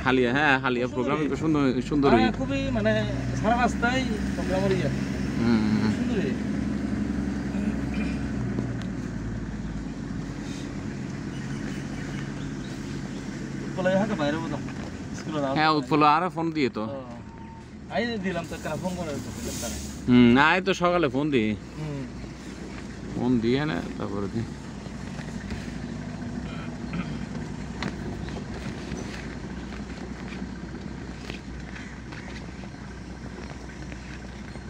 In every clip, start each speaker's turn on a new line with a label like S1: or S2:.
S1: হালিয়া, হ্যাঁ হালিয়া প্রোগ্রাম সুন্দর সুন্দর।
S2: খুবই মানে সারা রাস্তায় প্রোগ্রামের ইয়ে সুন্দর।
S1: হ্যাঁ উৎপল আরে ফোন দিয়ে তো
S2: দিলাম তো ফোন করে
S1: আয় তো সকালে ফোন দিই, ফোন দিয়ে না তারপরে দি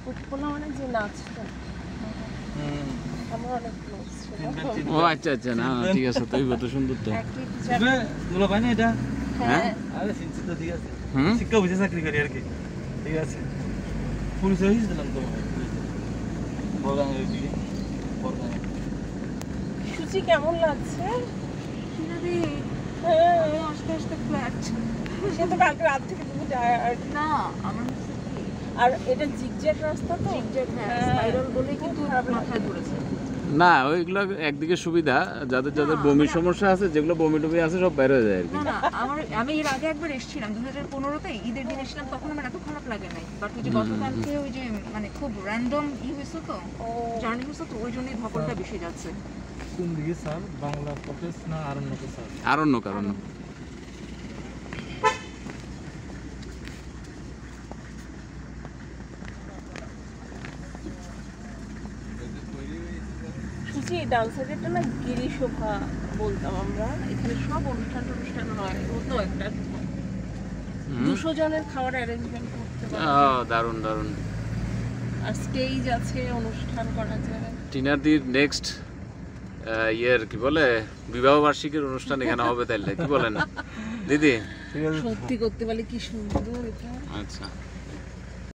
S3: উৎপল মানে যে নাচটা আমার অনেক ক্লোজ ছিল।
S1: ও আচ্ছা আচ্ছা, না ঠিক আছে, তুই কত সুন্দর তো
S2: দুলা পাই না এটা।
S1: হ্যাঁ
S2: আরে চিন্তা তো ঠিক আছে, শিক্ষা বুঝে চাকরি করি আর কি, ঠিক আছে। পুলিশে হয়েছে দিলাম তো বরগাঙের দিকে।
S3: সুচি কেমন লাগছে?
S4: আস্তে আস্তে ফ্ল্যাট।
S3: সে তো কালকে রাত থেকে তুমি টায়ার্ড
S4: না আমার হচ্ছে কি,
S3: আর এটা জিগজ্যাগ রাস্তা তো
S4: জিগজ্যাগ স্পাইরাল বলে কিন্তু মাথায় ধরেছে।
S1: না ওইগুলো একদিকে সুবিধা, যাদের যাদের বমির সমস্যা আছে, যেগুলো বমি টমি আছে সব বের হয়ে যায় আর কি।
S4: না না আমি এর আগে একবার এসেছিলাম 2015-তে, ঈদের দিন এসেছিলাম, তখন আমার এত খারাপ লাগে নাই। বাট ওই যে গতকালকে ওই যে মানে খুব র্যান্ডম হয়েছে তো, জার্নি হয়েছে তো, ওই জন্যই ধকলটা বেশি যাচ্ছে।
S2: কোন দিকে স্যার, বাংলা কলেজ না আরণ্যক স্যার?
S1: আরণ্যক।
S3: সুচি ডান্সারটা না গিরিশোভা বলতাম আমরা, এখানে সব অনুষ্ঠান হয়, হতো একটা 200 জনের খাওয়ার অ্যারেঞ্জমেন্ট করতে পারে।
S1: দারুণ দারুণ।
S3: আর স্টেজ আছে, অনুষ্ঠান করা যায়।
S1: টিনাদির নেক্সট ইয়ের কি বলে বিবাহ বার্ষিকীর অনুষ্ঠান এখানে হবে, তাইলে কি বলেন দিদি?
S3: সত্যি করতে পারলে কি সুন্দর এটা।
S1: আচ্ছা।